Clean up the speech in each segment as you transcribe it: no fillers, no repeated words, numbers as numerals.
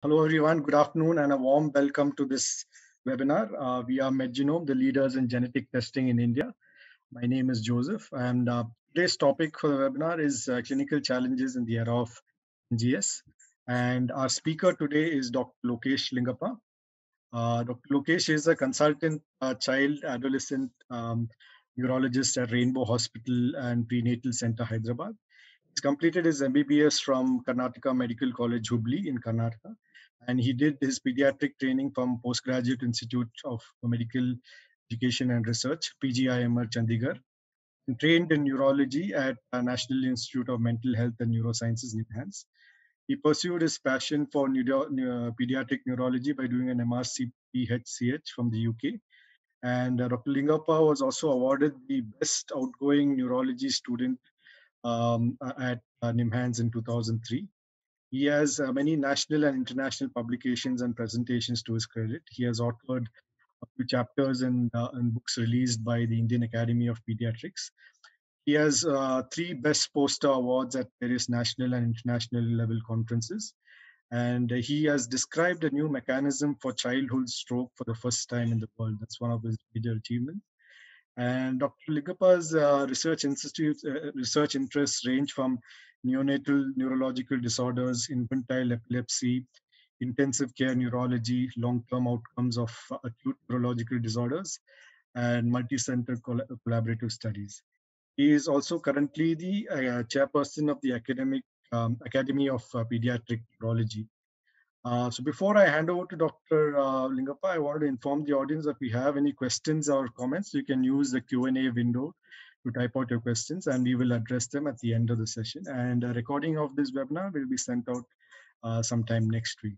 Hello, everyone. Good afternoon and a warm welcome to this webinar. We are MedGenome, the leaders in genetic testing in India. My name is Joseph, and today's topic for the webinar is clinical challenges in the era of NGS. And our speaker today is Dr. Lokesh Lingappa. Dr. Lokesh is a consultant child adolescent neurologist at Rainbow Hospital and Prenatal Center, Hyderabad. He's completed his MBBS from Karnataka Medical College, Hubli in Karnataka, and he did his pediatric training from Postgraduate Institute of Medical Education and Research, PGIMR Chandigarh, and trained in neurology at National Institute of Mental Health and Neurosciences, NIMHANS. He pursued his passion for pediatric neurology by doing an MRC PHCH from the UK. And Dr. Lingappa was also awarded the Best Outgoing Neurology Student at NIMHANS in 2003. He has many national and international publications and presentations to his credit. He has authored a few chapters in books released by the Indian Academy of Pediatrics. He has three Best Poster Awards at various national and international level conferences. And he has described a new mechanism for childhood stroke for the first time in the world. That's one of his major achievements. And Dr. Ligappa's research interests range from neonatal neurological disorders, infantile epilepsy, intensive care neurology, long-term outcomes of acute neurological disorders, and multi-center collaborative studies. He is also currently the chairperson of the Academy of Pediatric Neurology. So before I hand over to Dr. Lingappa, I wanted to inform the audience that if we have any questions or comments, you can use the Q&A window to type out your questions and we will address them at the end of the session. And a recording of this webinar will be sent out sometime next week.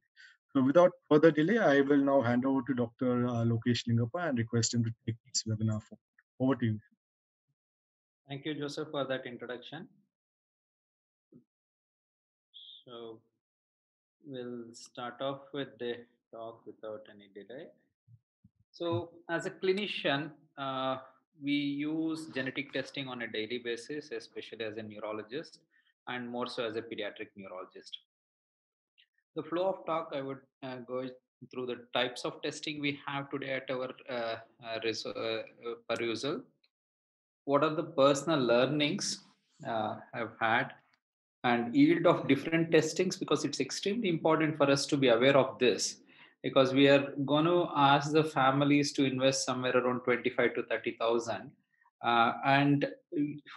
So without further delay, I will now hand over to Dr. Lokesh Lingappa and request him to take this webinar forward. Over to you. Thank you, Joseph, for that introduction. So we'll start off with the talk without any delay. So as a clinician, we use genetic testing on a daily basis, especially as a neurologist and more so as a pediatric neurologist. The flow of talk, I would go through the types of testing we have today at our perusal. What are the personal learnings I've had and yield of different testings, because it's extremely important for us to be aware of this, because we are going to ask the families to invest somewhere around 25 to 30,000, and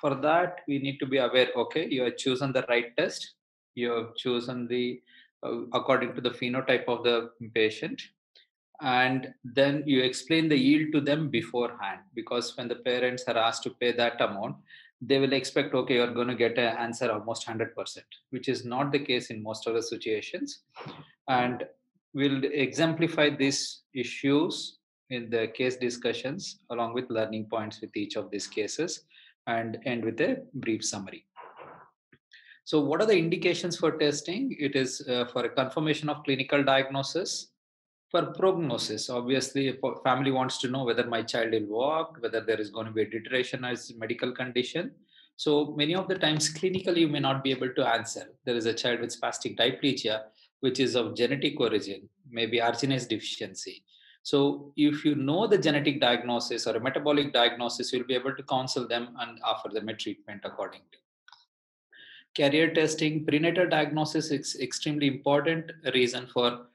for that we need to be aware, okay, you have chosen the right test, you have chosen the according to the phenotype of the patient, and then you explain the yield to them beforehand, because when the parents are asked to pay that amount, they will expect, okay, you're going to get an answer almost 100%, which is not the case in most of the situations. And we'll exemplify these issues in the case discussions along with learning points with each of these cases and end with a brief summary. So what are the indications for testing? It is for a confirmation of clinical diagnosis, for prognosis. Obviously, if a family wants to know whether my child will walk, whether there is going to be a deterioration as medical condition. So many of the times clinically you may not be able to answer. There is a child with spastic diplegia, which is of genetic origin, maybe arginase deficiency. So if you know the genetic diagnosis or a metabolic diagnosis, you'll be able to counsel them and offer them a treatment accordingly. Carrier testing, prenatal diagnosis is extremely important reason for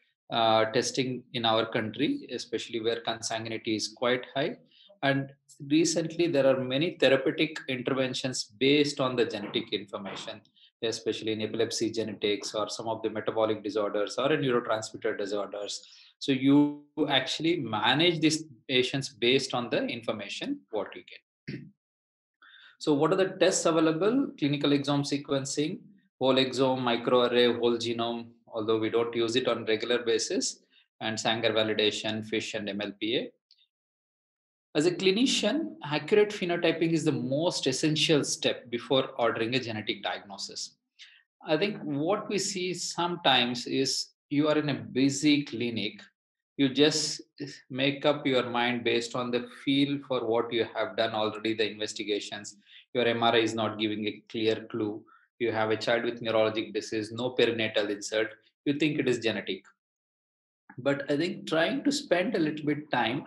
testing in our country, especially where consanguinity is quite high. And recently, there are many therapeutic interventions based on the genetic information, especially in epilepsy genetics or some of the metabolic disorders or neurotransmitter disorders. So you actually manage these patients based on the information what you get. So what are the tests available? Clinical exome sequencing, whole exome, microarray, whole genome, although we don't use it on regular basis, and Sanger validation, FISH and MLPA. As a clinician, accurate phenotyping is the most essential step before ordering a genetic diagnosis. I think what we see sometimes is you are in a busy clinic, you just make up your mind based on the feel for what you have done already, the investigations. Your MRI is not giving a clear clue. You have a child with neurologic disease, no perinatal insert, you think it is genetic. But I think trying to spend a little bit time,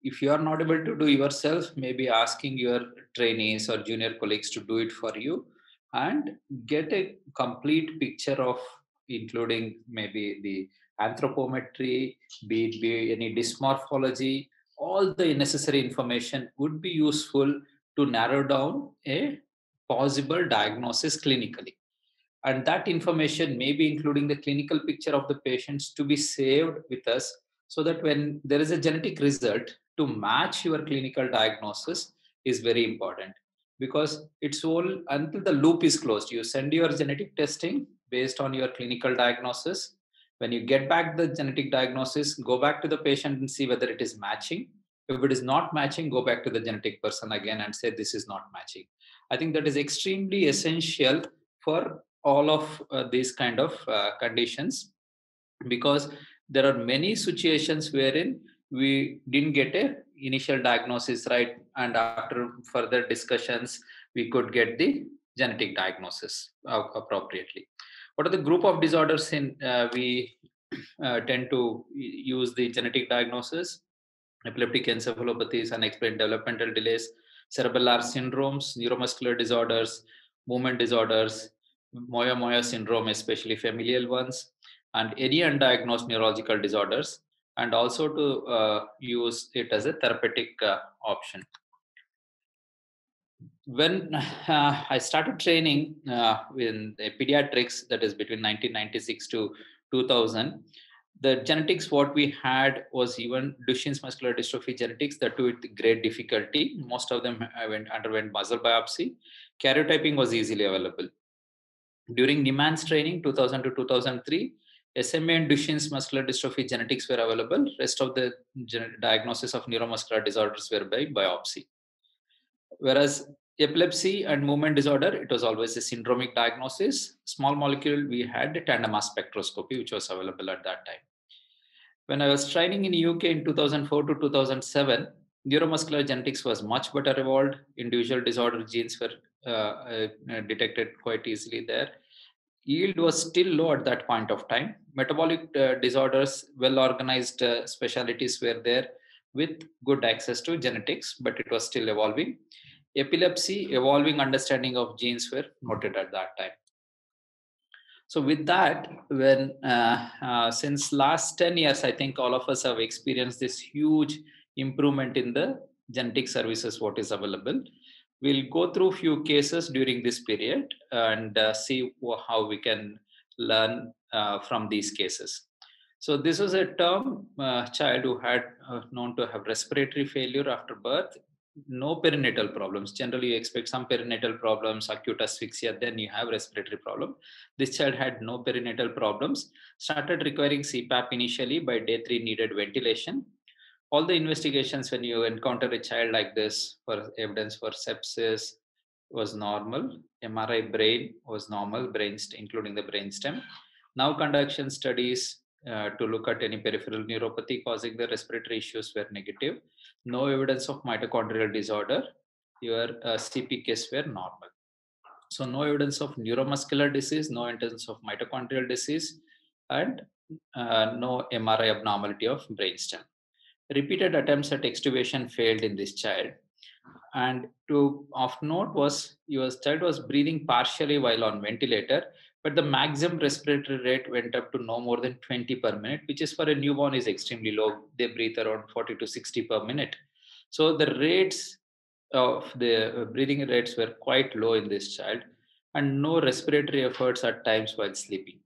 if you are not able to do yourself, maybe asking your trainees or junior colleagues to do it for you, and get a complete picture of, including maybe the anthropometry, be any dysmorphology, all the necessary information would be useful to narrow down a possible diagnosis clinically. And that information may be including the clinical picture of the patients to be saved with us, so that when there is a genetic result to match your clinical diagnosis is very important. Because it's all until the loop is closed, you send your genetic testing based on your clinical diagnosis. When you get back the genetic diagnosis, go back to the patient and see whether it is matching. If it is not matching, go back to the genetic person again and say this is not matching. I think that is extremely essential for all of these kind of conditions, because there are many situations wherein we didn't get a initial diagnosis right, and after further discussions we could get the genetic diagnosis appropriately. What are the group of disorders in we tend to use the genetic diagnosis? Epileptic encephalopathies, unexplained developmental delays, cerebellar syndromes, neuromuscular disorders, movement disorders, Moya-Moya syndrome, especially familial ones, and any undiagnosed neurological disorders, and also to use it as a therapeutic option. When I started training in the pediatrics, that is between 1996 to 2000, the genetics what we had was even Duchenne's muscular dystrophy genetics, that too with great difficulty. Most of them underwent muscle biopsy. Karyotyping was easily available. During Niemann's training, 2000 to 2003, SMA and Duchenne's muscular dystrophy genetics were available. Rest of the diagnosis of neuromuscular disorders were by biopsy. Whereas epilepsy and movement disorder, it was always a syndromic diagnosis. Small molecule, we had a tandem mass spectroscopy, which was available at that time. When I was training in UK in 2004 to 2007, neuromuscular genetics was much better evolved. Individual disorder genes were detected quite easily there. Yield was still low at that point of time. Metabolic disorders, well organized specialties were there with good access to genetics, but it was still evolving. Epilepsy, evolving understanding of genes were noted at that time. So with that, when since last 10 years, I think all of us have experienced this huge improvement in the genetic services what is available. We'll go through few cases during this period and see how we can learn from these cases. So this was a term child who had known to have respiratory failure after birth, no perinatal problems. Generally, you expect some perinatal problems, acute asphyxia, then you have respiratory problem. This child had no perinatal problems, started requiring CPAP initially. By day 3 needed ventilation. All the investigations when you encounter a child like this for evidence for sepsis was normal. MRI brain was normal, including the brainstem. Now conduction studies to look at any peripheral neuropathy causing the respiratory issues were negative. No evidence of mitochondrial disorder. Your CPKs were normal. So no evidence of neuromuscular disease, no evidence of mitochondrial disease, and no MRI abnormality of brainstem. Repeated attempts at extubation failed in this child. And of note was your child was breathing partially while on ventilator, but the maximum respiratory rate went up to no more than 20 per minute, which is for a newborn is extremely low. They breathe around 40 to 60 per minute. So the rates of the breathing rates were quite low in this child, and no respiratory efforts at times while sleeping.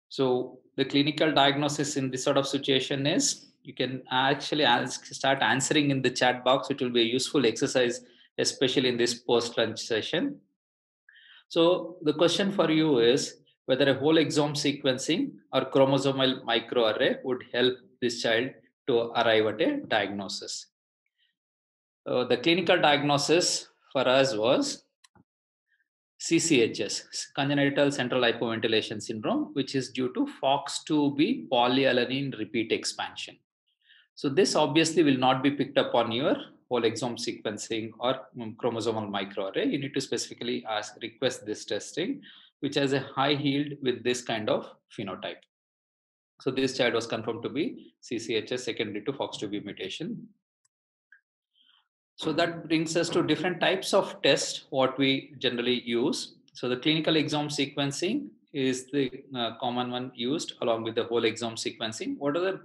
So the clinical diagnosis in this sort of situation is, you can actually start answering in the chat box, which will be a useful exercise, especially in this post-lunch session. So the question for you is whether a whole exome sequencing or chromosomal microarray would help this child to arrive at a diagnosis. The clinical diagnosis for us was CCHS, congenital central hypoventilation syndrome, which is due to FOX2B polyalanine repeat expansion. So this obviously will not be picked up on your whole exome sequencing or chromosomal microarray. You need to specifically request this testing, which has a high yield with this kind of phenotype. So this child was confirmed to be CCHS secondary to FOX2B mutation. So that brings us to different types of tests, what we generally use. So the clinical exome sequencing is the common one used along with the whole exome sequencing. What are the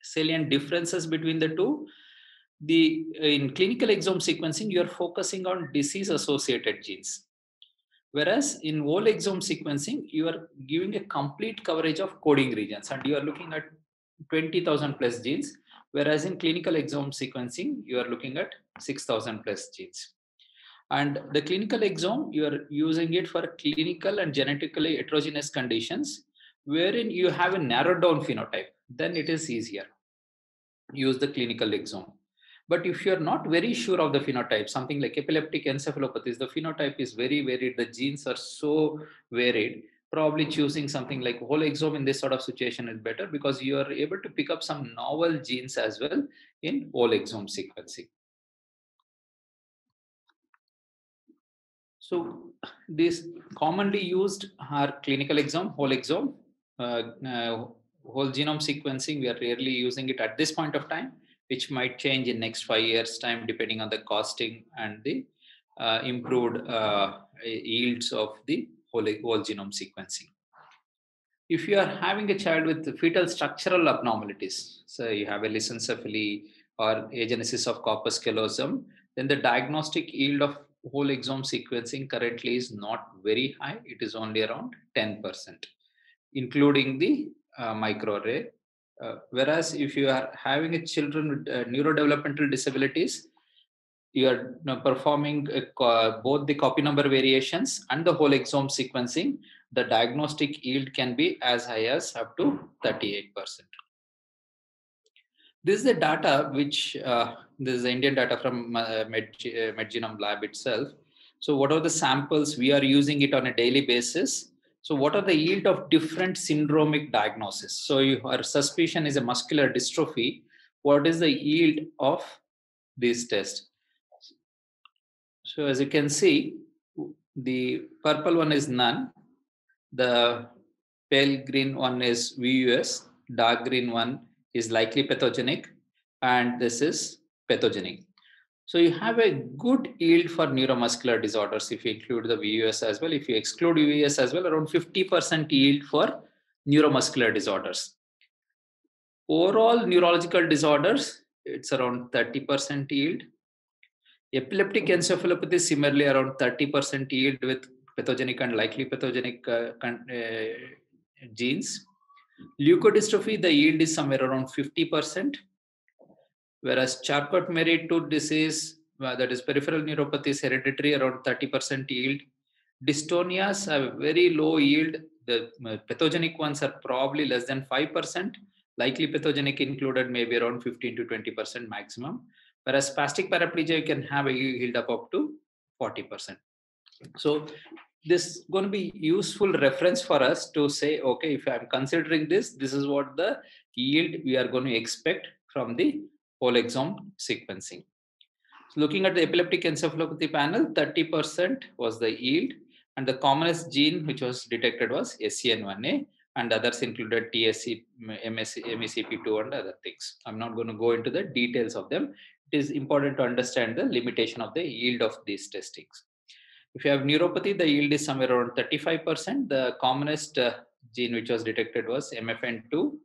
salient differences between the two? In clinical exome sequencing, you are focusing on disease associated genes. Whereas in whole exome sequencing, you are giving a complete coverage of coding regions and you are looking at 20,000 plus genes. Whereas in clinical exome sequencing, you are looking at 6,000 plus genes. And the clinical exome, you are using it for clinical and genetically heterogeneous conditions, wherein you have a narrowed down phenotype. Then it is easier. Use the clinical exome. But if you're not very sure of the phenotype, something like epileptic encephalopathies, the phenotype is very varied, the genes are so varied, probably choosing something like whole exome in this sort of situation is better because you are able to pick up some novel genes as well in whole exome sequencing. So these commonly used are clinical exome, whole exome, whole genome sequencing. We are rarely using it at this point of time, which might change in next 5 years time depending on the costing and the improved yields of the whole genome sequencing. If you are having a child with fetal structural abnormalities, so you have a lissencephaly or agenesis of corpus callosum, then the diagnostic yield of whole exome sequencing currently is not very high. It is only around 10%, including the microarray. Whereas if you are having a children with neurodevelopmental disabilities, you are performing both the copy number variations and the whole exome sequencing, the diagnostic yield can be as high as up to 38%. This is the data which, this is the Indian data from MedGenome Lab itself. So what are the samples? We are using it on a daily basis. So what are the yield of different syndromic diagnosis? So your suspicion is a muscular dystrophy. What is the yield of this test? So as you can see, the purple one is none. The pale green one is VUS. Dark green one is likely pathogenic. And this is pathogenic. So you have a good yield for neuromuscular disorders if you include the VUS as well. If you exclude VUS as well, around 50% yield for neuromuscular disorders. Overall neurological disorders, it's around 30% yield. Epileptic encephalopathy similarly around 30% yield with pathogenic and likely pathogenic genes. Leukodystrophy, the yield is somewhere around 50%, whereas Charcot-Marie-Tooth disease, that is peripheral neuropathy, is hereditary, around 30% yield. Dystonias have very low yield. The pathogenic ones are probably less than 5%. Likely pathogenic included maybe around 15 to 20% maximum. Whereas spastic paraplegia, you can have a yield up to 40%. So this is going to be useful reference for us to say, okay, if I'm considering this, this is what the yield we are going to expect from the whole exome sequencing. So looking at the epileptic encephalopathy panel, 30% was the yield, and the commonest gene which was detected was SCN1A, and others included TSC, MECP2, and other things. I'm not going to go into the details of them. It is important to understand the limitation of the yield of these testings. If you have neuropathy, the yield is somewhere around 35%. The commonest gene which was detected was MFN2.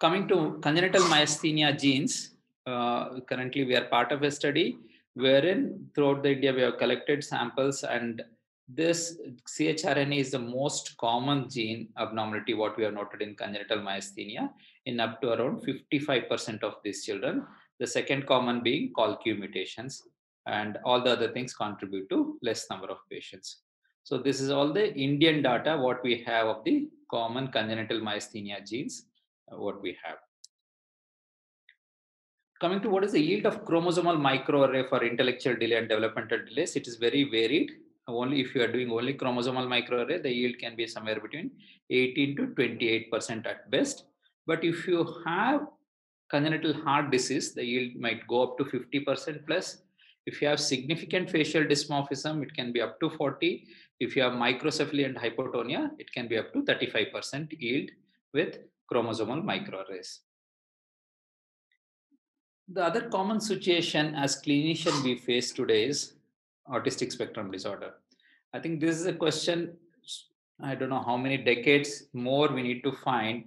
Coming to congenital myasthenia genes, currently we are part of a study wherein throughout the India we have collected samples, and this CHRNA is the most common gene abnormality what we have noted in congenital myasthenia in up to around 55% of these children. The second common being COL-Q mutations, and all the other things contribute to less number of patients. So this is all the Indian data what we have of the common congenital myasthenia genes what we have. Coming to what is the yield of chromosomal microarray for intellectual delay and developmental delays, it is very varied. Only if you are doing only chromosomal microarray, the yield can be somewhere between 18 to 28% at best. But if you have congenital heart disease, the yield might go up to 50% plus. If you have significant facial dysmorphism, it can be up to 40. If you have microcephaly and hypotonia, it can be up to 35% yield with chromosomal microarrays. The other common situation as clinician we face today is autistic spectrum disorder. I think this is a question, I don't know how many decades more we need to find,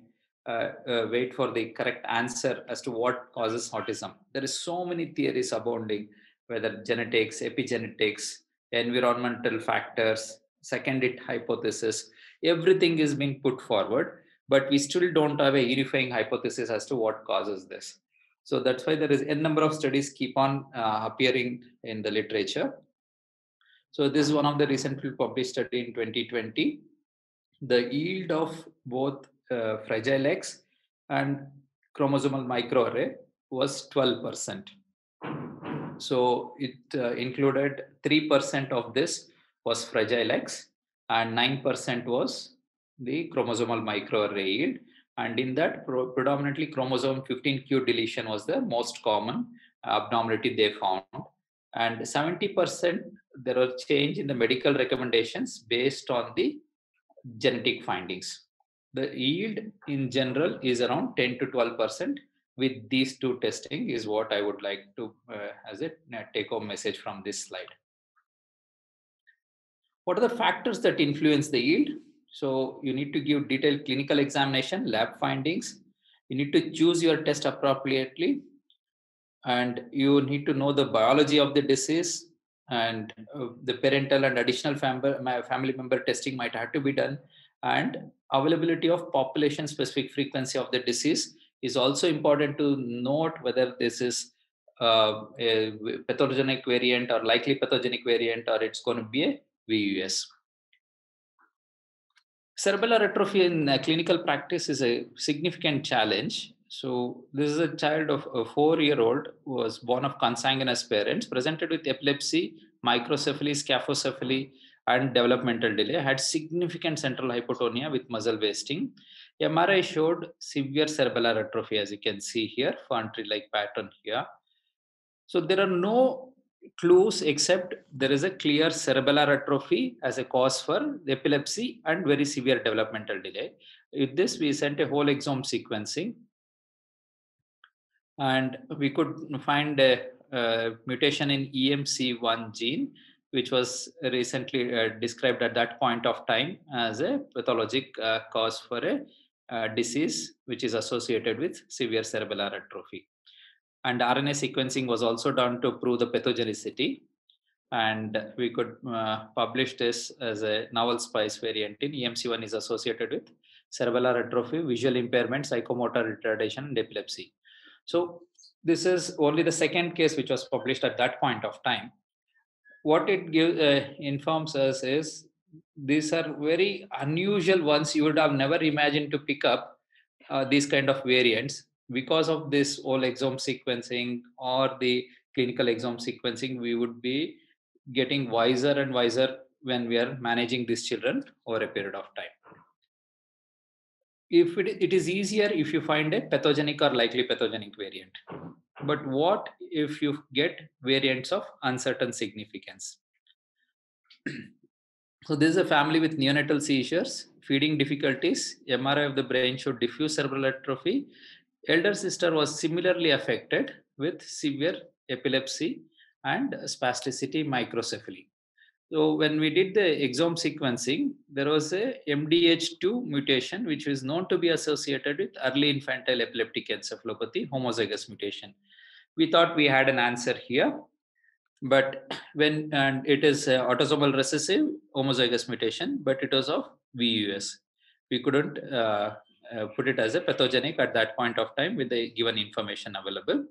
wait for the correct answer as to what causes autism. There is so many theories abounding, whether genetics, epigenetics, environmental factors, second-it hypothesis, everything is being put forward, but we still don't have a unifying hypothesis as to what causes this. So that's why there is a number of studies keep on appearing in the literature. So this is one of the recently published study in 2020. The yield of both Fragile X and chromosomal microarray was 12%. So it included 3% of this was Fragile X and 9% was the chromosomal microarray yield. And in that, predominantly chromosome 15q deletion was the most common abnormality they found. And 70% there was change in the medical recommendations based on the genetic findings. The yield in general is around 10 to 12% with these two testing is what I would like to as a take home message from this slide. What are the factors that influence the yield? So you need to give detailed clinical examination, lab findings. You need to choose your test appropriately, and you need to know the biology of the disease, and the parental and additional family member testing might have to be done, and availability of population specific frequency of the disease is also important to note whether this is a pathogenic variant or likely pathogenic variant, or it's going to be a VUS. Cerebellar atrophy in clinical practice is a significant challenge. So this is a child of a 4-year-old who was born of consanguineous parents, presented with epilepsy, microcephaly, scaphocephaly, and developmental delay, had significant central hypotonia with muscle wasting. MRI showed severe cerebellar atrophy, as you can see here, fawn tree-like pattern here. So there are no clues except there is a clear cerebellar atrophy as a cause for epilepsy and very severe developmental delay. With this, we sent a whole exome sequencing, and we could find a mutation in EMC1 gene, which was recently described at that point of time as a pathologic cause for a disease which is associated with severe cerebellar atrophy. And RNA sequencing was also done to prove the pathogenicity. And we could publish this as a novel spice variant in EMC1 is associated with cerebellar atrophy, visual impairment, psychomotor retardation, and epilepsy. So this is only the second case which was published at that point of time. What it informs us is these are very unusual ones. You would have never imagined to pick up these kind of variants. Because of this whole exome sequencing or the clinical exome sequencing, we would be getting wiser and wiser when we are managing these children over a period of time. If it is easier if you find a pathogenic or likely pathogenic variant. But what if you get variants of uncertain significance? So this is a family with neonatal seizures, feeding difficulties, MRI of the brain showed diffuse cerebral atrophy. Elder sister was similarly affected with severe epilepsy and spasticity microcephaly. So when we did the exome sequencing, there was a MDH2 mutation, which is known to be associated with early infantile epileptic encephalopathy, homozygous mutation. We thought we had an answer here, but and it is autosomal recessive homozygous mutation, but it was of VUS. We couldn't put it as a pathogenic at that point of time with the given information available.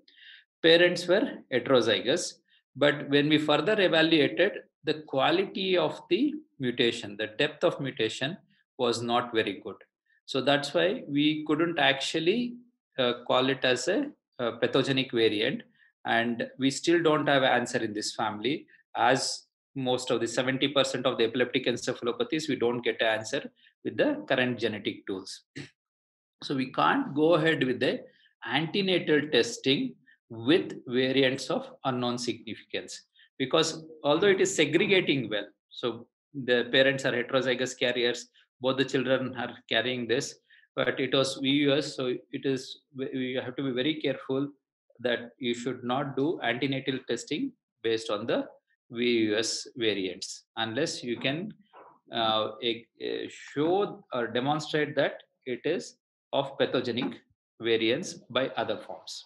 Parents were heterozygous, but when we further evaluated, the quality of the mutation, the depth of mutation was not very good. So that's why we couldn't actually call it as a pathogenic variant. And we still don't have an answer in this family, as most of the 70% of the epileptic encephalopathies, we don't get an answer with the current genetic tools. So we can't go ahead with the antenatal testing with variants of unknown significance, because although it is segregating well, so the parents are heterozygous carriers. Both the children are carrying this, but it was VUS. So it is, you have to be very careful that you should not do antenatal testing based on the VUS variants unless you can show or demonstrate that it is of pathogenic variants by other forms.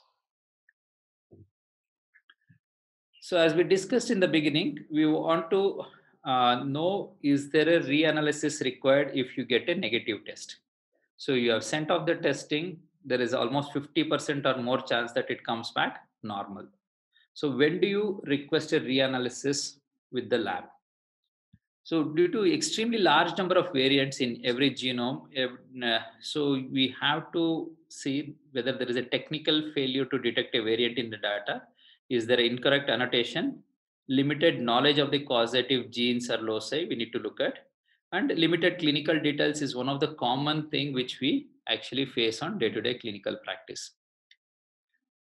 So as we discussed in the beginning, we want to know, is there a reanalysis required if you get a negative test? So you have sent off the testing, there is almost 50% or more chance that it comes back normal. So when do you request a reanalysis with the lab? So due to extremely large number of variants in every genome, so we have to see whether there is a technical failure to detect a variant in the data. Is there incorrect annotation, limited knowledge of the causative genes or loci we need to look at, and limited clinical details is one of the common thing which we actually face on day-to-day clinical practice.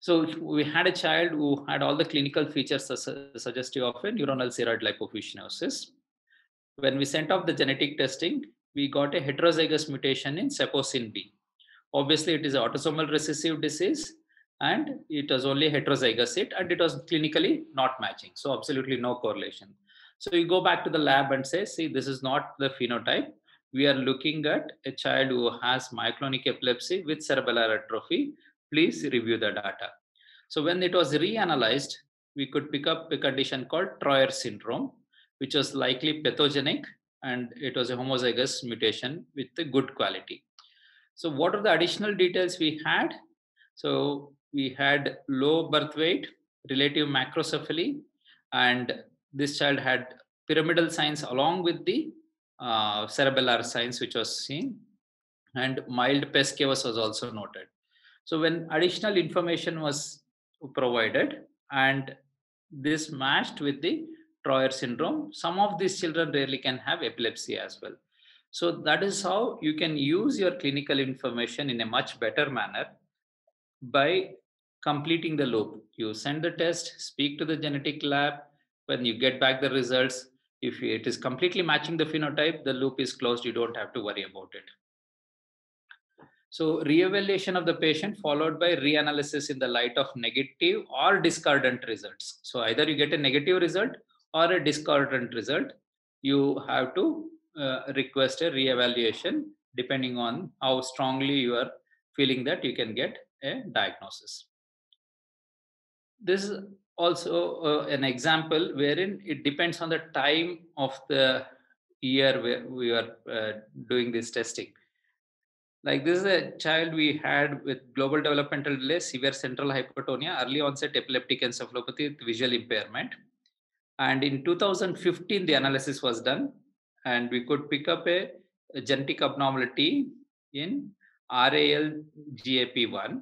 So we had a child who had all the clinical features suggestive of a neuronal ceroid lipofuscinosis. When we sent off the genetic testing, we got a heterozygous mutation in Seposin B. Obviously, it is an autosomal recessive disease, and it was only heterozygous hit, and it was clinically not matching. So absolutely no correlation. So you go back to the lab and say, see, this is not the phenotype. We are looking at a child who has myoclonic epilepsy with cerebellar atrophy. Please review the data. So when it was reanalyzed, we could pick up a condition called Troyer syndrome, which was likely pathogenic, and it was a homozygous mutation with a good quality. So what are the additional details we had? So we had low birth weight, relative macrocephaly, and this child had pyramidal signs along with the cerebellar signs which was seen, and mild pes cavus was also noted. So when additional information was provided and this matched with the Troyer syndrome, some of these children rarely can have epilepsy as well. So that is how you can use your clinical information in a much better manner by completing the loop. You send the test, speak to the genetic lab. When you get back the results, if it is completely matching the phenotype, the loop is closed. You don't have to worry about it. So reevaluation of the patient followed by reanalysis in the light of negative or discordant results. So either you get a negative result or a discordant result. You have to request a reevaluation depending on how strongly you are feeling that you can get a diagnosis. This is also an example wherein it depends on the time of the year where we are doing this testing. Like this is a child we had with global developmental delay, severe central hypotonia, early onset epileptic encephalopathy with visual impairment. And in 2015, the analysis was done, and we could pick up a genetic abnormality in RAL-GAP1,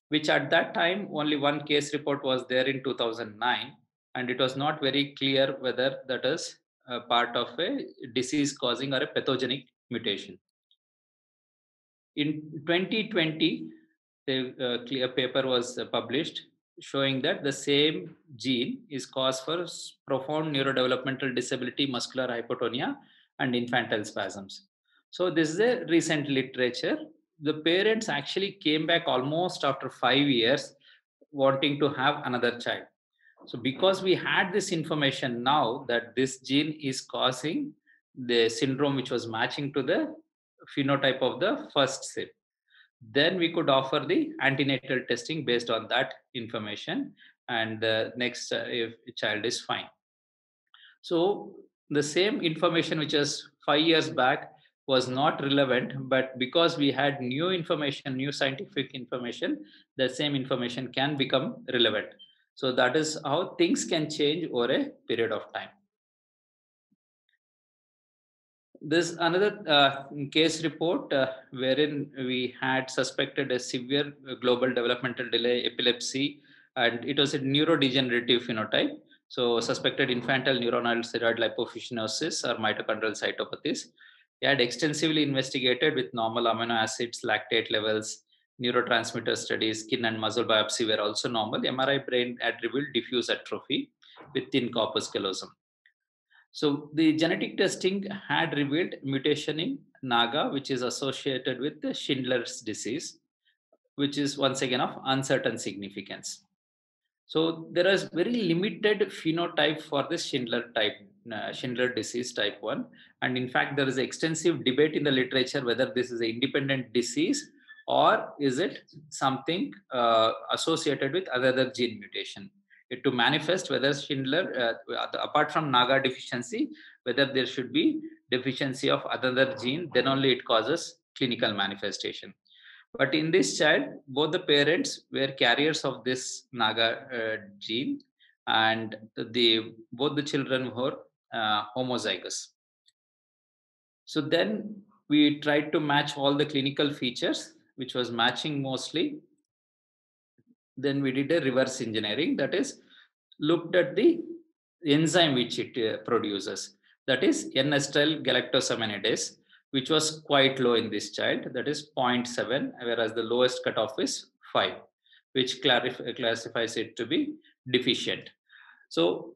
which at that time only one case report was there in 2009, and it was not very clear whether that is a part of a disease causing or a pathogenic mutation. In 2020, a clear paper was published showing that the same gene is cause for profound neurodevelopmental disability, muscular hypotonia, and infantile spasms. So this is a recent literature. The parents actually came back almost after 5 years wanting to have another child. So because we had this information now that this gene is causing the syndrome which was matching to the phenotype of the first SIP, then we could offer the antenatal testing based on that information, and the next if child is fine. So the same information which was 5 years back was not relevant, but because we had new information, new scientific information, the same information can become relevant. So that is how things can change over a period of time. This another case report wherein we had suspected a severe global developmental delay epilepsy, and it was a neurodegenerative phenotype. So suspected infantile neuronal ceroid lipofuscinosis or mitochondrial cytopathies. We had extensively investigated with normal amino acids, lactate levels, neurotransmitter studies, skin and muscle biopsy were also normal. MRI brain had revealed diffuse atrophy with thin corpus callosum. So the genetic testing had revealed mutation in Naga, which is associated with the Schindler's disease, which is once again of uncertain significance. So there is very limited phenotype for this Schindler disease type 1. And in fact, there is extensive debate in the literature whether this is an independent disease or is it something associated with another gene mutation. To manifest whether Schindler, apart from Naga deficiency, whether there should be deficiency of another gene, then only it causes clinical manifestation. But in this child, both the parents were carriers of this Naga gene, and both the children were homozygous. So then we tried to match all the clinical features, which was matching mostly. Then we did a reverse engineering, that is, looked at the enzyme which it produces, that is N-acetyl galactosaminidase, which was quite low in this child, that is 0.7, whereas the lowest cutoff is 5, which classifies it to be deficient. So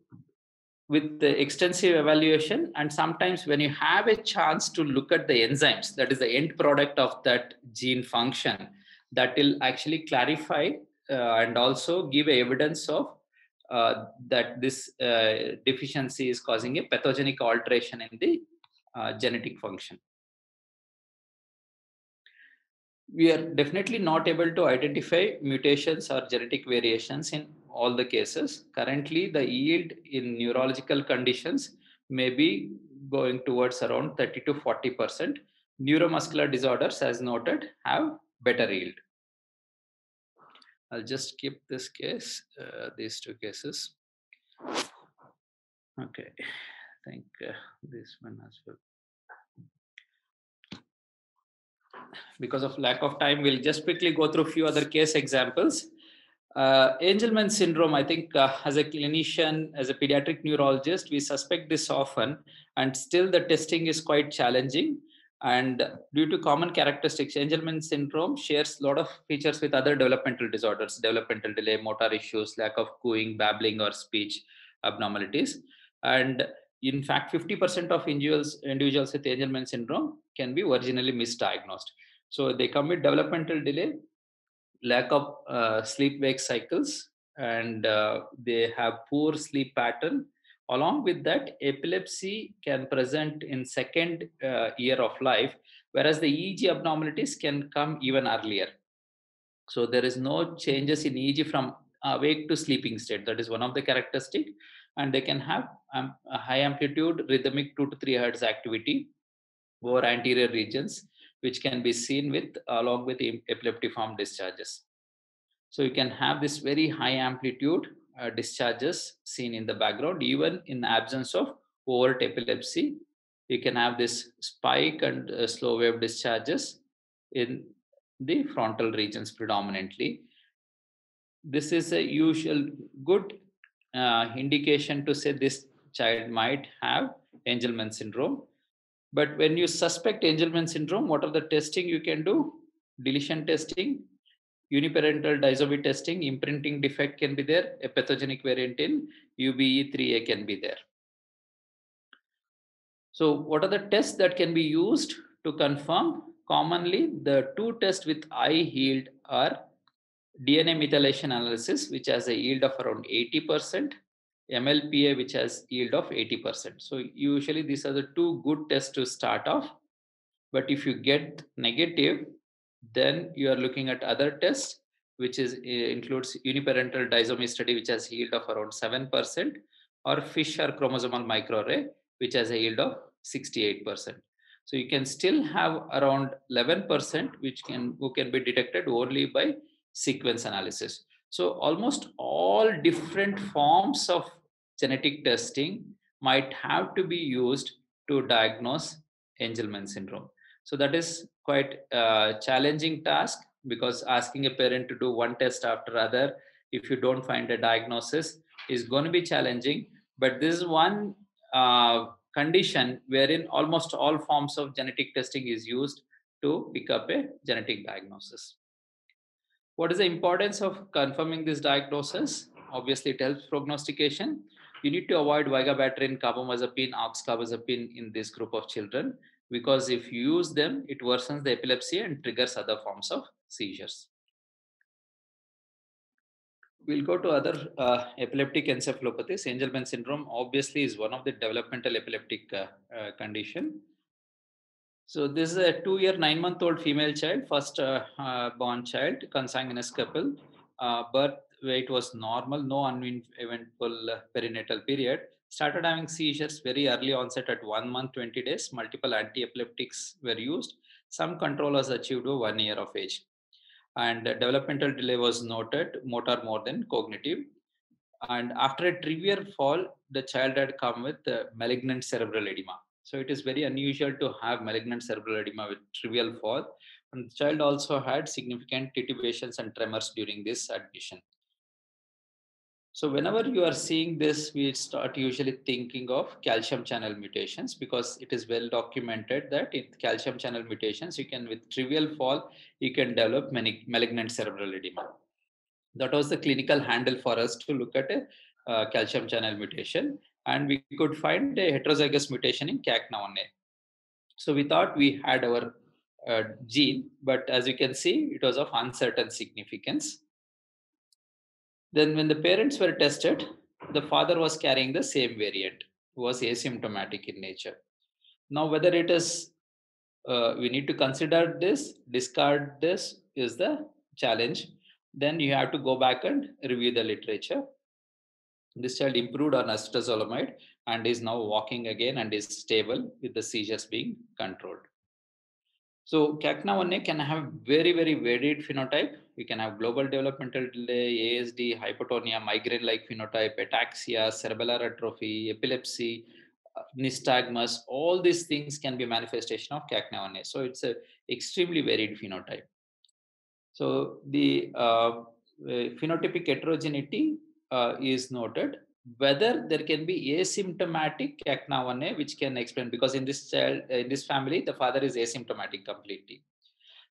with the extensive evaluation, and sometimes when you have a chance to look at the enzymes, that is the end product of that gene function, that will actually clarify and also give evidence of that this deficiency is causing a pathogenic alteration in the genetic function. We are definitely not able to identify mutations or genetic variations in all the cases. Currently, the yield in neurological conditions may be going towards around 30 to 40%. Neuromuscular disorders, as noted, have better yield. I'll just skip this case, these two cases. Okay, I think this one as well. Because of lack of time, we'll just quickly go through a few other case examples. Angelman syndrome, I think as a clinician, as a pediatric neurologist, we suspect this often, and still the testing is quite challenging. And due to common characteristics, Angelman syndrome shares a lot of features with other developmental disorders, developmental delay, motor issues, lack of cooing, babbling, or speech abnormalities. And in fact, 50% of individuals with Angelman syndrome can be originally misdiagnosed. So they come with developmental delay, lack of sleep-wake cycles, and they have poor sleep pattern. Along with that, epilepsy can present in second year of life, whereas the EEG abnormalities can come even earlier. So there is no changes in EEG from awake to sleeping state. That is one of the characteristic, and they can have a high amplitude rhythmic 2 to 3 hertz activity over anterior regions, which can be seen with along with epileptiform discharges. So you can have this very high amplitude discharges seen in the background, even in absence of overt epilepsy. You can have this spike and slow wave discharges in the frontal regions predominantly. This is a usual good indication to say this child might have Angelman syndrome. But when you suspect Angelman syndrome, what are the testing you can do? Deletion testing, uniparental disomy testing, imprinting defect can be there, a pathogenic variant in UBE3A can be there. So what are the tests that can be used to confirm? Commonly, the two tests with high yield are DNA methylation analysis, which has a yield of around 80%, MLPA, which has yield of 80%. So usually these are the two good tests to start off. But if you get negative, then you are looking at other tests, which includes uniparental disomy study, which has yield of around 7%, or Fisher chromosomal microarray, which has a yield of 68%. So you can still have around 11%, who can be detected only by sequence analysis. So almost all different forms of genetic testing might have to be used to diagnose Angelman syndrome. So that is quite a challenging task, because asking a parent to do one test after other, if you don't find a diagnosis, is going to be challenging. But this is one condition wherein almost all forms of genetic testing is used to pick up a genetic diagnosis. What is the importance of confirming this diagnosis? Obviously, it helps prognostication. You need to avoid vigabatrin, carbamazepine, oxcarbazepine in this group of children, because if you use them, it worsens the epilepsy and triggers other forms of seizures. We'll go to other epileptic encephalopathies. Angelman syndrome obviously is one of the developmental epileptic condition. So this is a 2-year, 9-month-old female child, first born child, consanguineous couple. Birth weight was normal, no uneventful perinatal period. Started having seizures very early onset at 1 month, 20 days. Multiple anti-epileptics were used. Some control was achieved over 1 year of age. And developmental delay was noted, motor more than cognitive. And after a trivial fall, the child had come with malignant cerebral edema. So it is very unusual to have malignant cerebral edema with trivial fall. And the child also had significant titubations and tremors during this admission. So whenever you are seeing this, we start usually thinking of calcium channel mutations, because it is well documented that in calcium channel mutations, you can, with trivial fall, you can develop many malignant cerebral edema. That was the clinical handle for us to look at a calcium channel mutation, and we could find a heterozygous mutation in CACNA1A. So we thought we had our gene, but as you can see, it was of uncertain significance. Then when the parents were tested, the father was carrying the same variant, was asymptomatic in nature. Now, whether it is, we need to consider this, discard this is the challenge. Then you have to go back and review the literature. This child improved on acetazolamide and is now walking again and is stable with the seizures being controlled. So CACNA1A can have very, very varied phenotype. We can have global developmental delay, ASD, hypotonia, migraine-like phenotype, ataxia, cerebellar atrophy, epilepsy, nystagmus. All these things can be manifestation of CACNA1A. So it's a extremely varied phenotype. So the phenotypic heterogeneity is noted. Whether there can be asymptomatic CACNA1A, which can explain, because in this child, in this family, the father is asymptomatic completely.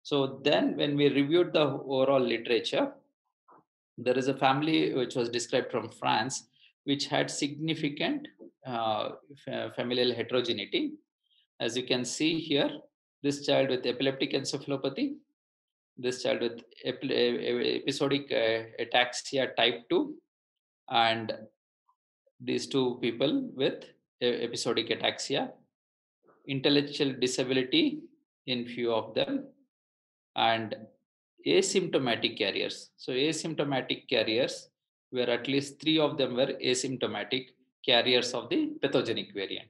So then when we reviewed the overall literature, there is a family which was described from France, which had significant familial heterogeneity. As you can see here, this child with epileptic encephalopathy, this child with episodic ataxia type 2, and these two people with episodic ataxia, intellectual disability in few of them, and asymptomatic carriers. So asymptomatic carriers, where at least 3 of them were asymptomatic carriers of the pathogenic variant,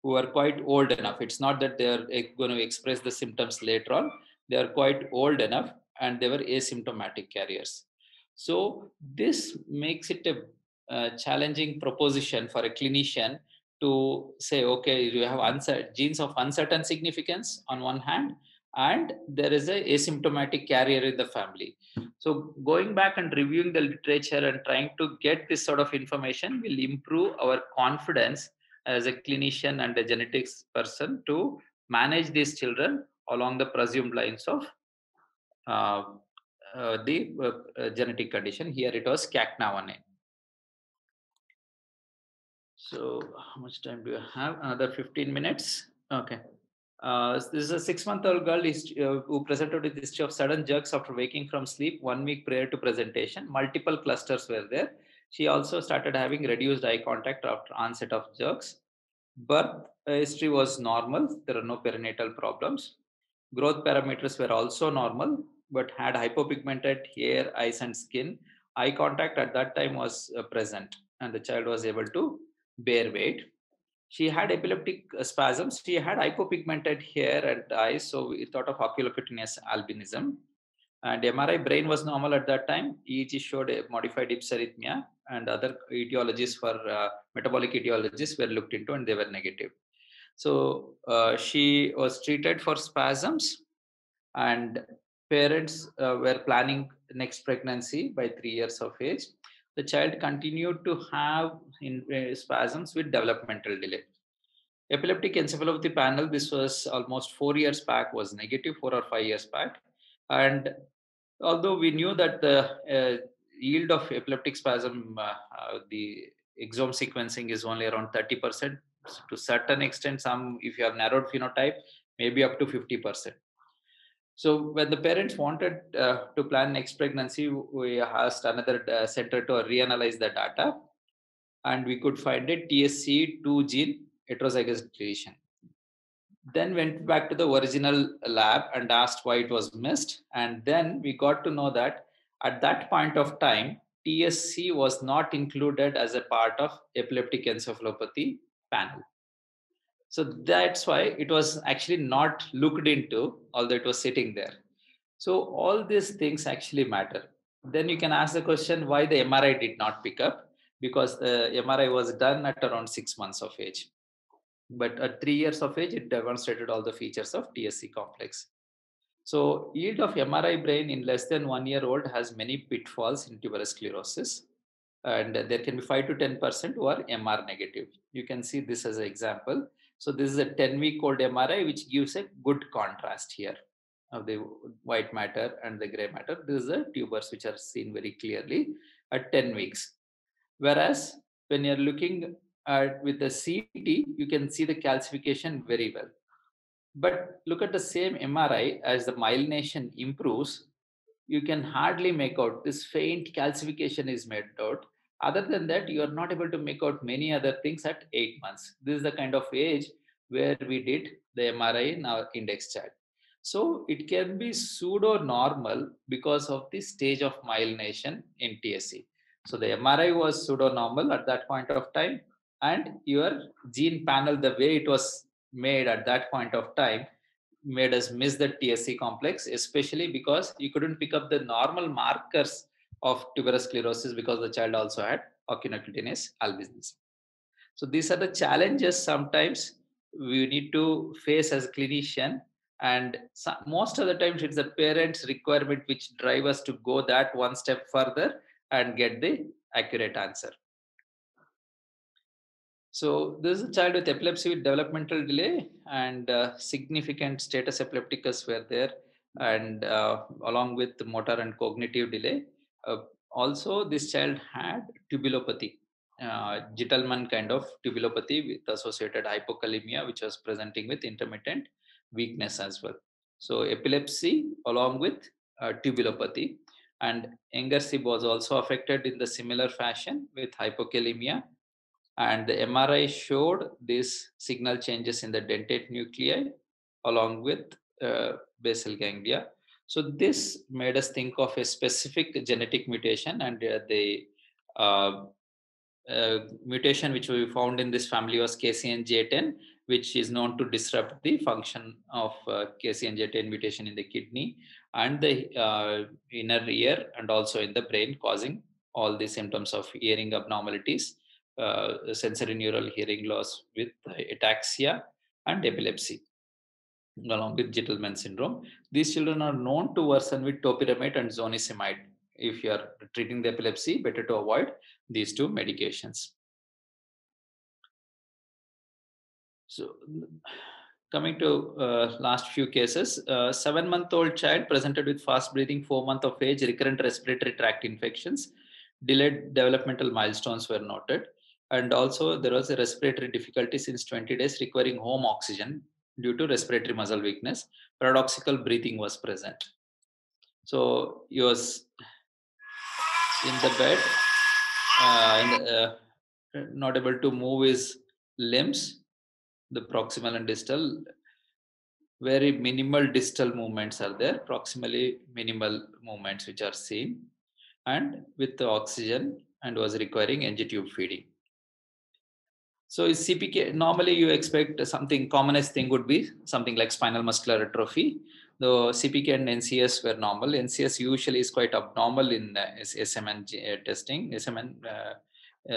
who are quite old enough. It's not that they are going to express the symptoms later on. They are quite old enough and they were asymptomatic carriers. So this makes it a challenging proposition for a clinician to say, okay, you have genes of uncertain significance on one hand, and there is a asymptomatic carrier in the family. So going back and reviewing the literature and trying to get this sort of information will improve our confidence as a clinician and a genetics person to manage these children along the presumed lines of uh, the genetic condition. Here it was CACNA1A. So how much time do you have? Another 15 minutes. Okay. This is a 6-month-old girl who presented with history of sudden jerks after waking from sleep 1 week prior to presentation. Multiple clusters were there. She also started having reduced eye contact after onset of jerks. Birth history was normal. There are no perinatal problems. Growth parameters were also normal, but had hypopigmented hair, eyes, and skin. Eye contact at that time was present, and the child was able to bear weight. She had epileptic spasms. She had hypopigmented hair and eyes, so we thought of oculocutaneous albinism. And MRI brain was normal at that time. EEG showed a modified dysarrhythmia, and other etiologies for metabolic etiologies were looked into, and they were negative. So she was treated for spasms, and parents were planning next pregnancy by 3 years of age. The child continued to have spasms with developmental delay. Epileptic encephalopathy panel, this was almost 4 years back, was negative, 4 or 5 years back. And although we knew that the yield of epileptic spasm, the exome sequencing is only around 30%. To certain extent, some, if you have narrowed phenotype, maybe up to 50%. So when the parents wanted to plan next pregnancy, we asked another center to reanalyze the data, and we could find a TSC2 gene heterozygous deletion. Then went back to the original lab and asked why it was missed. And then we got to know that at that point of time, TSC was not included as a part of epileptic encephalopathy panel. So that's why it was actually not looked into, although it was sitting there. So all these things actually matter. Then you can ask the question why the MRI did not pick up, because the MRI was done at around 6 months of age. But at 3 years of age, it demonstrated all the features of TSC complex. So yield of MRI brain in less than 1 year old has many pitfalls in tuberous sclerosis. And there can be 5 to 10% who are MR negative. You can see this as an example. So this is a 10-week-old MRI, which gives a good contrast here of the white matter and the gray matter. This is the tubers which are seen very clearly at 10 weeks. Whereas when you're looking at with the CT, you can see the calcification very well. But look at the same MRI, as the myelination improves, you can hardly make out this faint calcification is made out. Other than that, you are not able to make out many other things at 8 months. This is the kind of age where we did the MRI in our index child. So it can be pseudo normal because of the stage of myelination in TSC. So the MRI was pseudo normal at that point of time, and your gene panel, the way it was made at that point of time, made us miss the TSC complex, especially because you couldn't pick up the normal markers of tuberous sclerosis because the child also had oculocutinous albinism. So these are the challenges sometimes we need to face as a clinician, and most of the times it's the parents' requirement which drive us to go that one step further and get the accurate answer. So this is a child with epilepsy with developmental delay, and significant status epilepticus were there, and along with the motor and cognitive delay. Also, this child had tubulopathy, Gitelman kind of tubulopathy with associated hypokalemia, which was presenting with intermittent weakness as well. So epilepsy along with tubulopathy, and Engersib was also affected in the similar fashion with hypokalemia, and the MRI showed these signal changes in the dentate nuclei along with basal ganglia. So this made us think of a specific genetic mutation, and the mutation which we found in this family was KCNJ10, which is known to disrupt the function of KCNJ10 mutation in the kidney and the inner ear, and also in the brain, causing all the symptoms of hearing abnormalities, sensory neural hearing loss with ataxia and epilepsy, along with Gitelman syndrome. These children are known to worsen with topiramate and zonisamide. If you are treating the epilepsy, better to avoid these two medications. So coming to last few cases, 7-month-old child presented with fast breathing, 4 months of age, recurrent respiratory tract infections, delayed developmental milestones were noted. And also there was a respiratory difficulty since 20 days, requiring home oxygen due to respiratory muscle weakness. Paradoxical breathing was present. So he was in the bed, not able to move his limbs, the proximal and distal. Very minimal distal movements are there, proximally minimal movements which are seen, and with the oxygen, and was requiring NG tube feeding. So is CPK, normally you expect something, commonest thing would be something like spinal muscular atrophy. The CPK and NCS were normal. NCS usually is quite abnormal in SMN testing, SMN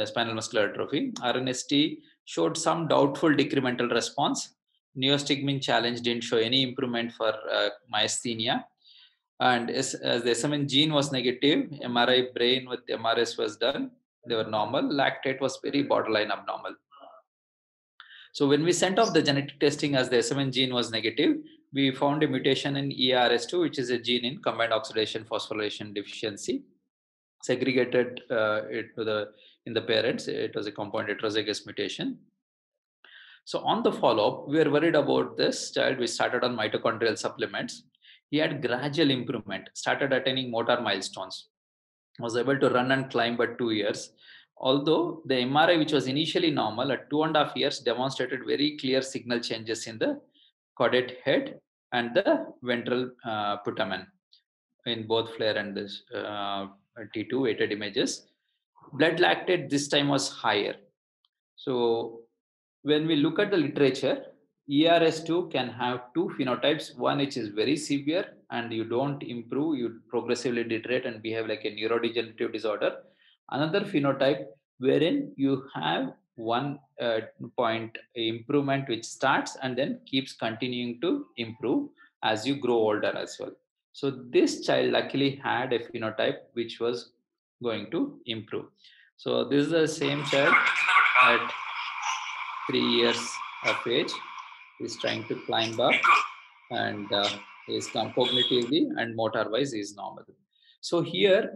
spinal muscular atrophy. RNST showed some doubtful decremental response. Neostigmine challenge didn't show any improvement for myasthenia. And as the SMN gene was negative, MRI brain with MRS was done. They were normal. Lactate was very borderline abnormal. So when we sent off the genetic testing as the SMN gene was negative, we found a mutation in ERS2, which is a gene in combined oxidation phosphorylation deficiency. Segregated it to the in the parents. It was a compound heterozygous mutation. So on the follow-up, we were worried about this child. We started on mitochondrial supplements. He had gradual improvement, started attaining motor milestones, was able to run and climb at 2 years. Although the MRI, which was initially normal at 2.5 years, demonstrated very clear signal changes in the caudate head and the ventral putamen in both FLAIR and this T2 weighted images. Blood lactate this time was higher. So when we look at the literature, ERS2 can have two phenotypes. One which is very severe and you don't improve, you progressively deteriorate and behave like a neurodegenerative disorder. Another phenotype wherein you have 1 point improvement which starts and then keeps continuing to improve as you grow older as well. So this child luckily had a phenotype which was going to improve. So this is the same child at 3 years of age. He's trying to climb up and is cognitively and motor wise is normal. So here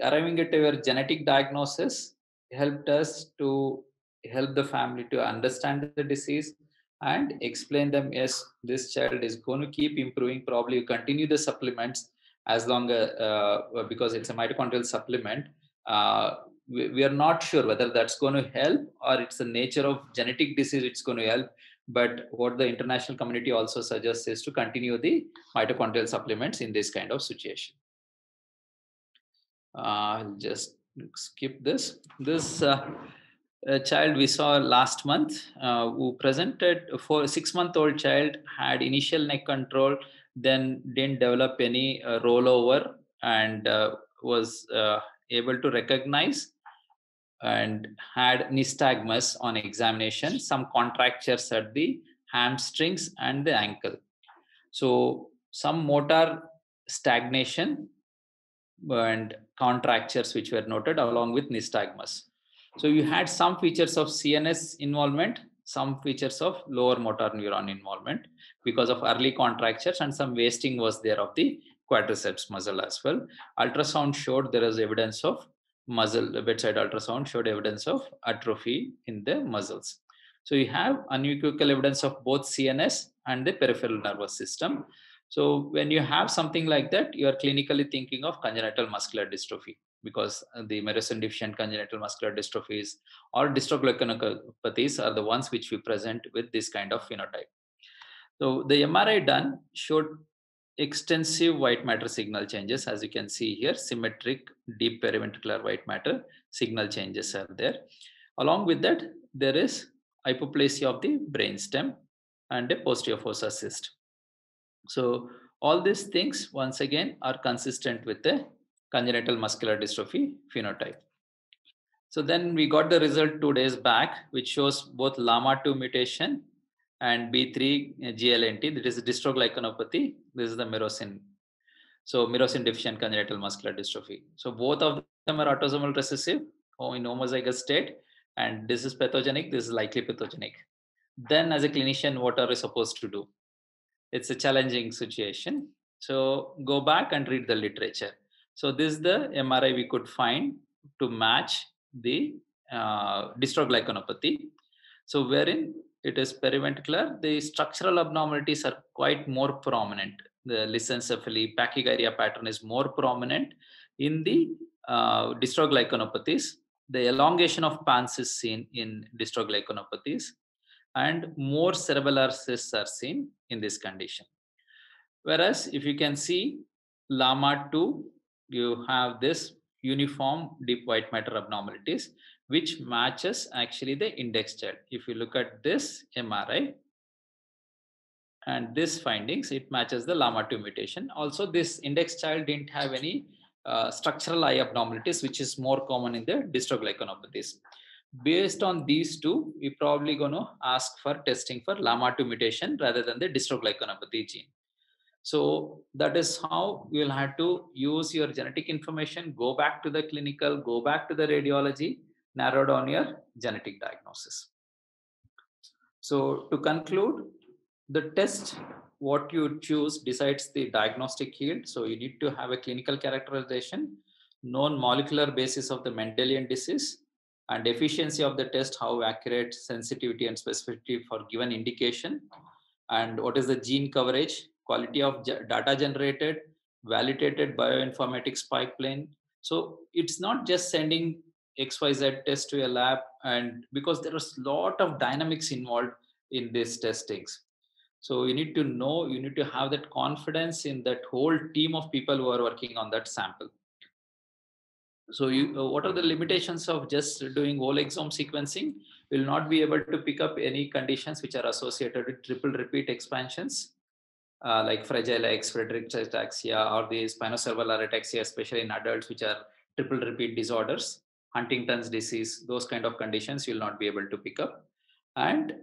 arriving at your genetic diagnosis helped us to help the family to understand the disease and explain them, yes, this child is going to keep improving. Probably you continue the supplements as long as because it's a mitochondrial supplement. We are not sure whether that's going to help or it's the nature of genetic disease it's going to help. But what the international community also suggests is to continue the mitochondrial supplements in this kind of situation. I'll just skip this. This child we saw last month who presented for a 6-month-old child, had initial neck control, then didn't develop any rollover and was able to recognize and had nystagmus on examination, some contractures at the hamstrings and the ankle. So some motor stagnation and contractures which were noted along with nystagmus. So you had some features of CNS involvement, some features of lower motor neuron involvement because of early contractures, and some wasting was there of the quadriceps muscle as well. Ultrasound showed there is evidence of muscle, the bedside ultrasound showed evidence of atrophy in the muscles. So you have unequivocal evidence of both CNS and the peripheral nervous system. So when you have something like that, you are clinically thinking of congenital muscular dystrophy, because the myrosin deficient congenital muscular dystrophies or dystroglycanopathies are the ones which we present with this kind of phenotype. So the MRI done showed extensive white matter signal changes. As you can see here, symmetric deep periventricular white matter signal changes are there. Along with that, there is hypoplasia of the brainstem and a posterior fossa cyst. So all these things once again are consistent with the congenital muscular dystrophy phenotype. So then we got the result 2 days back, which shows both LAMA2 mutation and B3 GLNT. That is dystroglycanopathy. This is the myrosin. So myrosin deficient congenital muscular dystrophy. So both of them are autosomal recessive or in homozygous state, and this is pathogenic. This is likely pathogenic. Then as a clinician, what are we supposed to do? It's a challenging situation. So go back and read the literature. So this is the MRI we could find to match the dystroglycanopathy. So wherein it is periventricular, the structural abnormalities are quite more prominent. The lissencephaly, pachygyria pattern is more prominent in the dystroglycanopathies. The elongation of pons is seen in dystroglycanopathies, and more cerebellar cysts are seen in this condition. Whereas if you can see LAMA2, you have this uniform deep white matter abnormalities, which matches actually the index child. If you look at this MRI and this findings, it matches the LAMA2 mutation. Also, this index child didn't have any structural eye abnormalities, which is more common in the dystroglycanopathies. Based on these two, we're probably going to ask for testing for LAMA2 mutation rather than the dystroglycanopathy gene. So that is how you will have to use your genetic information, go back to the clinical, go back to the radiology, narrow down your genetic diagnosis. So to conclude, the test, what you choose decides the diagnostic yield. So you need to have a clinical characterization, known molecular basis of the Mendelian disease, and efficiency of the test, how accurate, sensitivity and specificity for given indication, and what is the gene coverage, quality of data generated, validated bioinformatics pipeline. So it's not just sending XYZ test to a lab, and because there is a lot of dynamics involved in these testings. So you need to know, you need to have that confidence in that whole team of people who are working on that sample. So what are the limitations of just doing whole exome sequencing? Will not be able to pick up any conditions which are associated with triple repeat expansions, like Fragile X, Friedreich's ataxia, or the spinocerebellar ataxia, especially in adults, which are triple repeat disorders, Huntington's disease, those kind of conditions you will not be able to pick up. And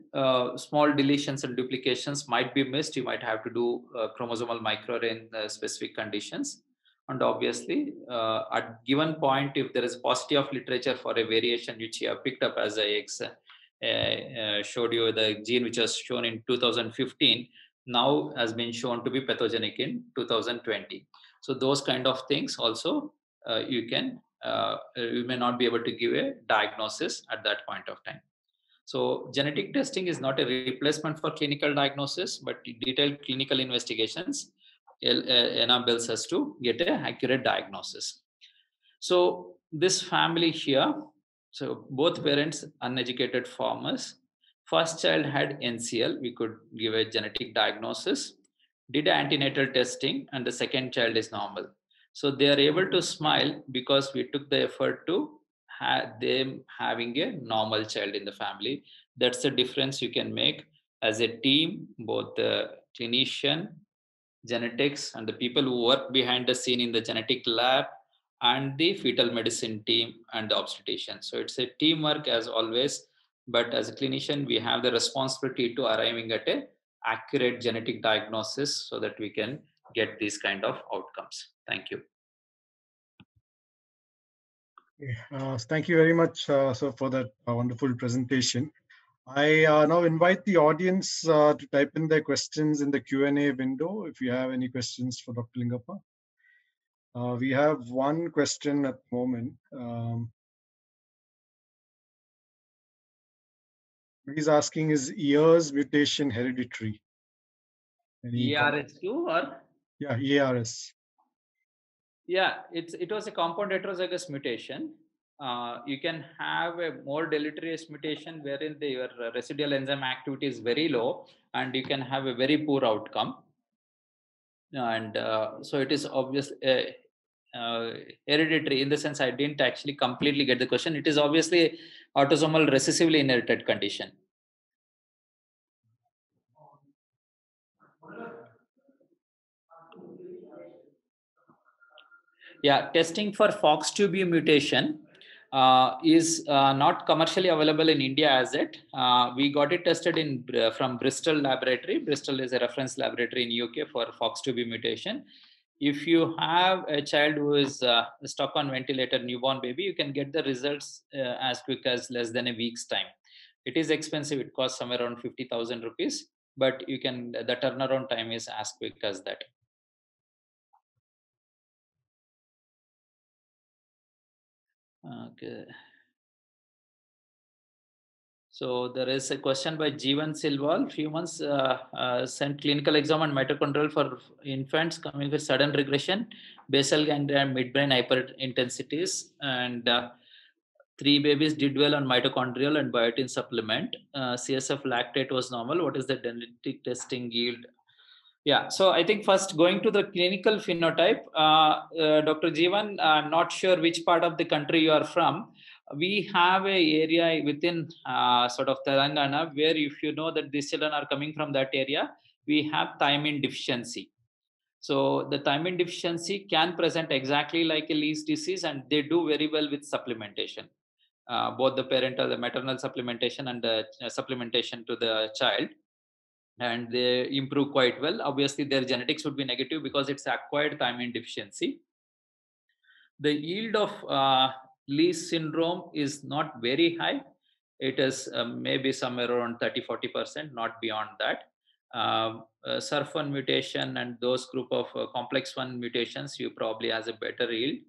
small deletions and duplications might be missed. You might have to do chromosomal microarray in specific conditions. And obviously, at given point, if there is paucity of literature for a variation which you have picked up, as I showed you, the gene which was shown in 2015, now has been shown to be pathogenic in 2020. So those kind of things also you may not be able to give a diagnosis at that point of time. So genetic testing is not a replacement for clinical diagnosis, but detailed clinical investigations enables us to get an accurate diagnosis. So this family here, so both parents uneducated farmers. First child had NCL, we could give a genetic diagnosis, did antenatal testing, and the second child is normal. So they are able to smile because we took the effort to have them having a normal child in the family. That's the difference you can make as a team, both the clinician, genetics, and the people who work behind the scene in the genetic lab, and the fetal medicine team and the obstetrician. So it's a teamwork as always, but as a clinician, we have the responsibility to arriving at a accurate genetic diagnosis so that we can get these kind of outcomes. Thank you. Thank you very much for that wonderful presentation. I now invite the audience to type in their questions in the Q&A window if you have any questions for Dr. Lingappa. We have one question at the moment. He's asking, is ERS mutation hereditary? ERS2 or? Yeah, ERS. Yeah, it was a compound heterozygous mutation. You can have a more deleterious mutation wherein your residual enzyme activity is very low, and you can have a very poor outcome. And so it is obvious hereditary in the sense I didn't actually completely get the question. It is obviously autosomal recessively inherited condition. Yeah, testing for FOXP2B mutation is not commercially available in India as yet. We got it tested from Bristol laboratory. Bristol is a reference laboratory in UK for FOXP2B mutation. If you have a child who is stuck on ventilator, newborn baby, you can get the results as quick as less than a week's time. It is expensive. It costs somewhere around 50,000 rupees, but the turnaround time is as quick as that. Okay. So there is a question by Jeevan Silwal. Few months sent clinical exam and mitochondrial for infants coming with sudden regression, basal ganglia and midbrain hyperintensities, and 3 babies did well on mitochondrial and biotin supplement. CSF lactate was normal. What is the genetic testing yield? Yeah, so I think first going to the clinical phenotype, Dr. Jeevan, I'm not sure which part of the country you are from. We have a area within sort of Telangana where if you know that these children are coming from that area, we have thiamine deficiency. So the thiamine deficiency can present exactly like a Leigh disease, and they do very well with supplementation. Both the parental, the maternal supplementation and the supplementation to the child, and they improve quite well. Obviously, their genetics would be negative because it's acquired thiamine deficiency. The yield of Leigh syndrome is not very high. It is maybe somewhere around 30-40%, not beyond that. SERF1 mutation and those group of complex 1 mutations, you probably has a better yield.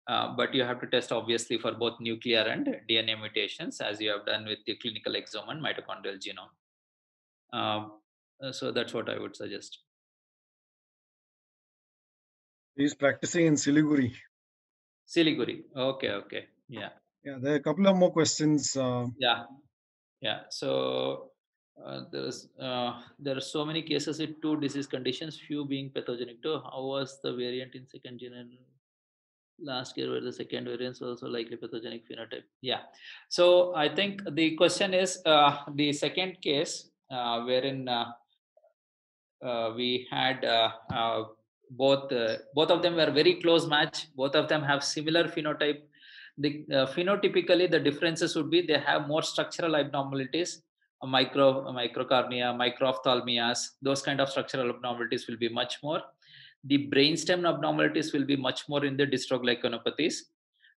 But you have to test obviously for both nuclear and DNA mutations, as you have done with the clinical exome and mitochondrial genome. So that's what I would suggest. He's practicing in Siliguri. Siliguri. Okay. Yeah. Yeah, there are a couple of more questions. Yeah. So there are so many cases with two disease conditions, few being pathogenic too. How was the variant in second generation? Last year where the second variants also likely pathogenic phenotype. Yeah. So I think the question is the second case wherein we had both of them were very close match. Both of them have similar phenotype. The phenotypically the differences would be they have more structural abnormalities, microcarnia, microophthalmias. Those kind of structural abnormalities will be much more. The brainstem abnormalities will be much more in the dystroglycanopathies,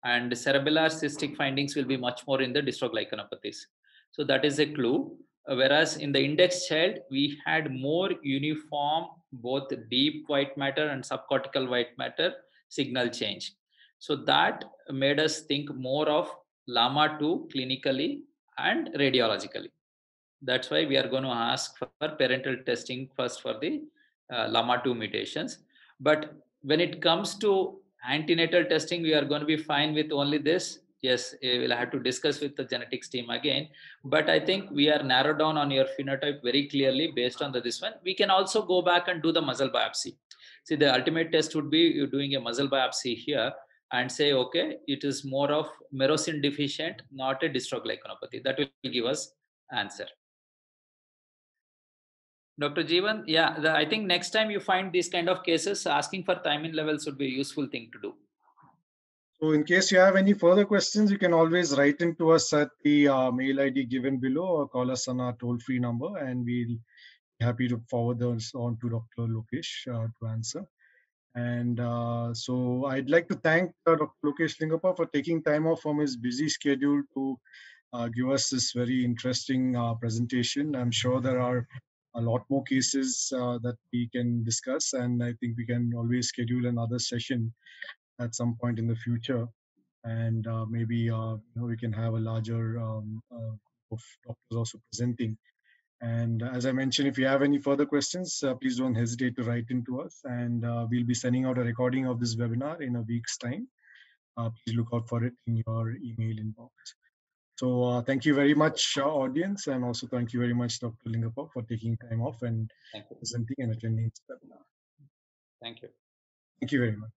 and cerebellar cystic findings will be much more in the dystroglycanopathies. So that is a clue. Whereas in the index child, we had more uniform, both deep white matter and subcortical white matter signal change. So that made us think more of LAMA2 clinically and radiologically. That's why we are going to ask for parental testing first for the LAMA2 mutations. But when it comes to antenatal testing, we are going to be fine with only this. Yes, we'll have to discuss with the genetics team again. But I think we are narrowed down on your phenotype very clearly based on this one. We can also go back and do the muscle biopsy. See, the ultimate test would be you doing a muscle biopsy here and say, okay, it is more of merosin deficient, not a dystroglycanopathy. That will give us answer. Dr. Jeevan, yeah, I think next time you find these kind of cases, asking for thymine levels would be a useful thing to do. So in case you have any further questions, you can always write into us at the mail ID given below or call us on our toll-free number, and we'll be happy to forward those on to Dr. Lokesh to answer. And so I'd like to thank Dr. Lokesh Lingappa for taking time off from his busy schedule to give us this very interesting presentation. I'm sure there are a lot more cases that we can discuss, and I think we can always schedule another session at some point in the future, and maybe we can have a larger of doctors also presenting. And as I mentioned, if you have any further questions, please don't hesitate to write into us, and we'll be sending out a recording of this webinar in a week's time. Please look out for it in your email inbox. So thank you very much, audience, and also thank you very much, Dr. Lingappa, for taking time off and presenting and attending this webinar. Thank you. Thank you very much.